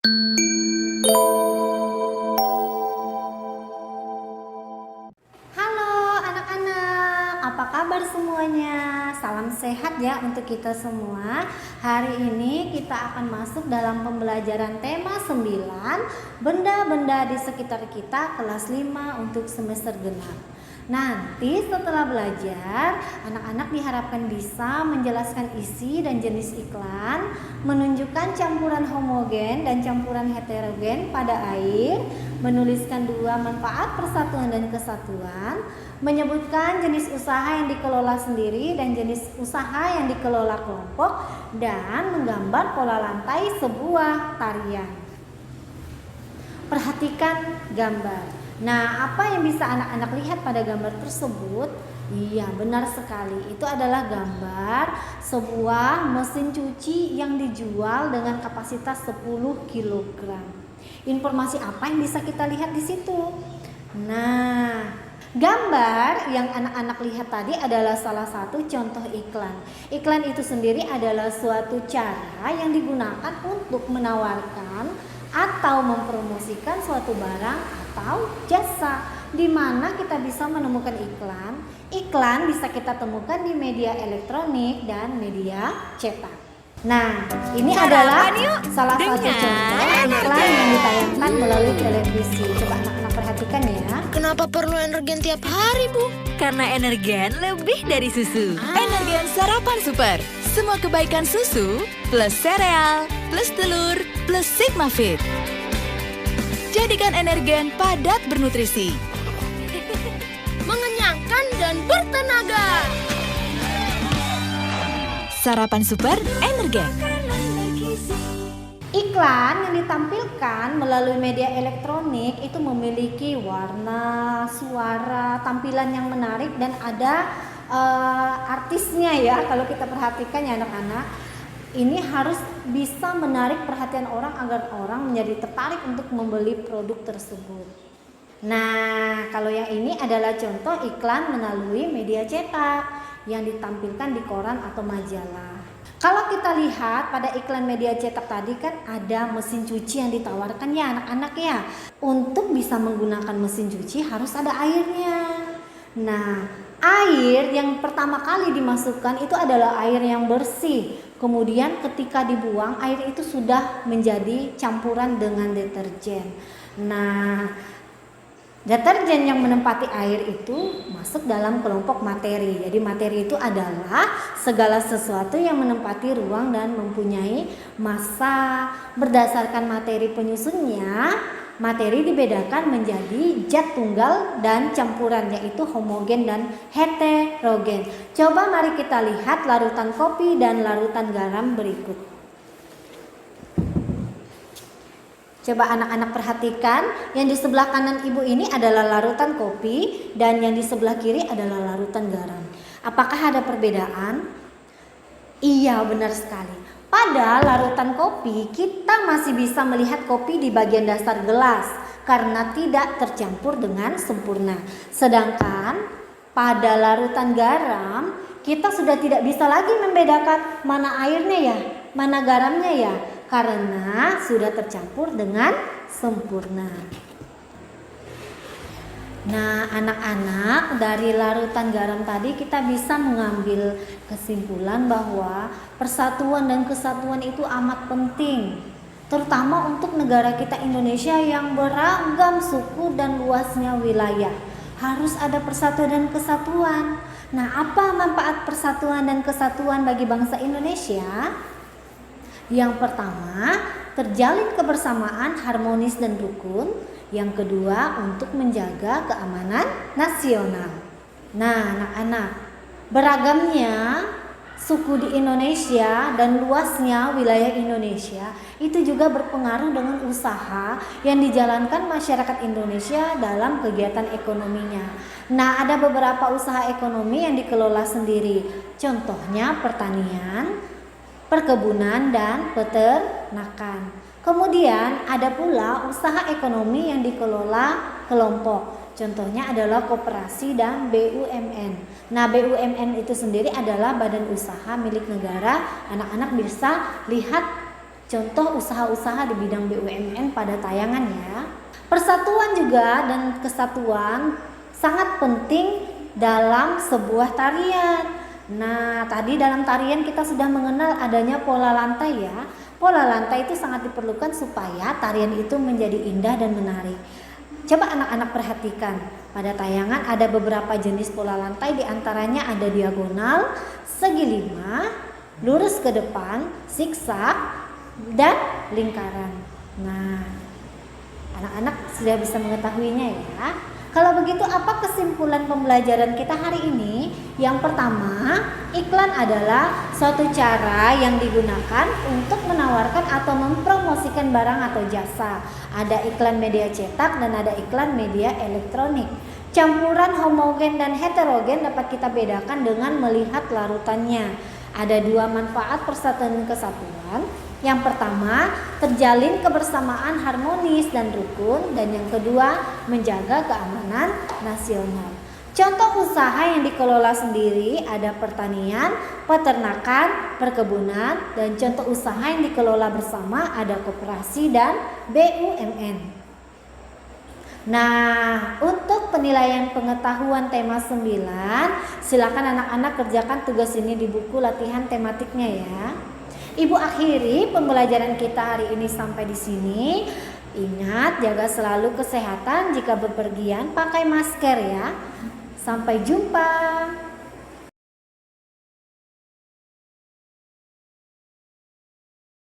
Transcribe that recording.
Halo anak-anak, apa kabar semuanya? Salam sehat ya untuk kita semua. Hari ini kita akan masuk dalam pembelajaran tema 9, benda-benda di sekitar kita kelas 5 untuk semester genap. Nanti setelah belajar, anak-anak diharapkan bisa menjelaskan isi dan jenis iklan, menunjukkan campuran homogen dan campuran heterogen pada air, menuliskan dua manfaat persatuan dan kesatuan, menyebutkan jenis usaha yang dikelola sendiri dan jenis usaha yang dikelola kelompok, dan menggambar pola lantai sebuah tarian. Perhatikan gambar. Nah, apa yang bisa anak-anak lihat pada gambar tersebut? Iya, benar sekali. Itu adalah gambar sebuah mesin cuci yang dijual dengan kapasitas 10 kg. Informasi apa yang bisa kita lihat di situ? Nah, gambar yang anak-anak lihat tadi adalah salah satu contoh iklan. Iklan itu sendiri adalah suatu cara yang digunakan untuk menawarkan atau mempromosikan suatu barang atau jasa. Di mana kita bisa menemukan iklan? Iklan bisa kita temukan di media elektronik dan media cetak. Nah, ini adalah salah satu contoh iklan yang ditayangkan melalui televisi. Coba anak-anak perhatikan ya. Kenapa perlu energen tiap hari, Bu? Karena Energen lebih dari susu. Energen sarapan super. Semua kebaikan susu plus sereal plus telur plus Sigma Fit. Jadikan Energen padat bernutrisi, Mengenyangkan dan bertenaga. sarapan super Energen. Iklan yang ditampilkan melalui media elektronik itu memiliki warna, suara, tampilan yang menarik dan ada artisnya ya. Kalau kita perhatikan ya anak-anak, ini harus bisa menarik perhatian orang agar orang menjadi tertarik untuk membeli produk tersebut. Nah, kalau yang ini adalah contoh iklan melalui media cetak yang ditampilkan di koran atau majalah. Kalau kita lihat pada iklan media cetak tadi kan ada mesin cuci yang ditawarkan ya anak-anak ya. Untuk bisa menggunakan mesin cuci harus ada airnya. Nah, air yang pertama kali dimasukkan itu adalah air yang bersih. Kemudian ketika dibuang, air itu sudah menjadi campuran dengan deterjen. Nah, deterjen yang menempati air itu masuk dalam kelompok materi. Jadi materi itu adalah segala sesuatu yang menempati ruang dan mempunyai massa. Berdasarkan materi penyusunnya, materi dibedakan menjadi zat tunggal dan campuran, yaitu homogen dan heterogen. Coba mari kita lihat larutan kopi dan larutan garam berikut. Coba anak-anak perhatikan, yang di sebelah kanan ibu ini adalah larutan kopi dan yang di sebelah kiri adalah larutan garam. Apakah ada perbedaan? Iya, benar sekali. Pada larutan kopi, kita masih bisa melihat kopi di bagian dasar gelas karena tidak tercampur dengan sempurna. Sedangkan pada larutan garam, kita sudah tidak bisa lagi membedakan mana airnya ya, mana garamnya ya, karena sudah tercampur dengan sempurna. Nah, anak-anak, dari larutan garam tadi kita bisa mengambil kesimpulan bahwa persatuan dan kesatuan itu amat penting, terutama untuk negara kita Indonesia yang beragam suku dan luasnya wilayah. Harus ada persatuan dan kesatuan. Nah, apa manfaat persatuan dan kesatuan bagi bangsa Indonesia? Yang pertama, terjalin kebersamaan harmonis dan rukun. Yang kedua, untuk menjaga keamanan nasional. Nah, anak-anak, beragamnya suku di Indonesia dan luasnya wilayah Indonesia itu juga berpengaruh dengan usaha yang dijalankan masyarakat Indonesia dalam kegiatan ekonominya. Nah, ada beberapa usaha ekonomi yang dikelola sendiri. Contohnya pertanian, perkebunan, dan peternakan. Kemudian ada pula usaha ekonomi yang dikelola kelompok. Contohnya adalah koperasi dan BUMN. Nah, BUMN itu sendiri adalah badan usaha milik negara. Anak-anak bisa lihat contoh usaha-usaha di bidang BUMN pada tayangan ya. Persatuan juga dan kesatuan sangat penting dalam sebuah tarian. Nah, tadi dalam tarian kita sudah mengenal adanya pola lantai ya. Pola lantai itu sangat diperlukan supaya tarian itu menjadi indah dan menarik. Coba anak-anak perhatikan, pada tayangan ada beberapa jenis pola lantai, diantaranya ada diagonal, segi 5, lurus ke depan, zigzag, dan lingkaran. Nah, anak-anak sudah bisa mengetahuinya ya. Kalau begitu, apa kesimpulan pembelajaran kita hari ini? Yang pertama, iklan adalah suatu cara yang digunakan untuk menawarkan atau mempromosikan barang atau jasa. Ada iklan media cetak dan ada iklan media elektronik. Campuran homogen dan heterogen dapat kita bedakan dengan melihat larutannya. Ada dua manfaat persatuan dan kesatuan. Yang pertama, terjalin kebersamaan harmonis dan rukun, dan yang kedua, menjaga keamanan nasional. Contoh usaha yang dikelola sendiri ada pertanian, peternakan, perkebunan, dan contoh usaha yang dikelola bersama ada koperasi dan BUMN. Nah, untuk penilaian pengetahuan tema 9, silakan anak-anak kerjakan tugas ini di buku latihan tematiknya ya. Ibu akhiri pembelajaran kita hari ini sampai di sini. Ingat, jaga selalu kesehatan, jika bepergian pakai masker ya. Sampai jumpa.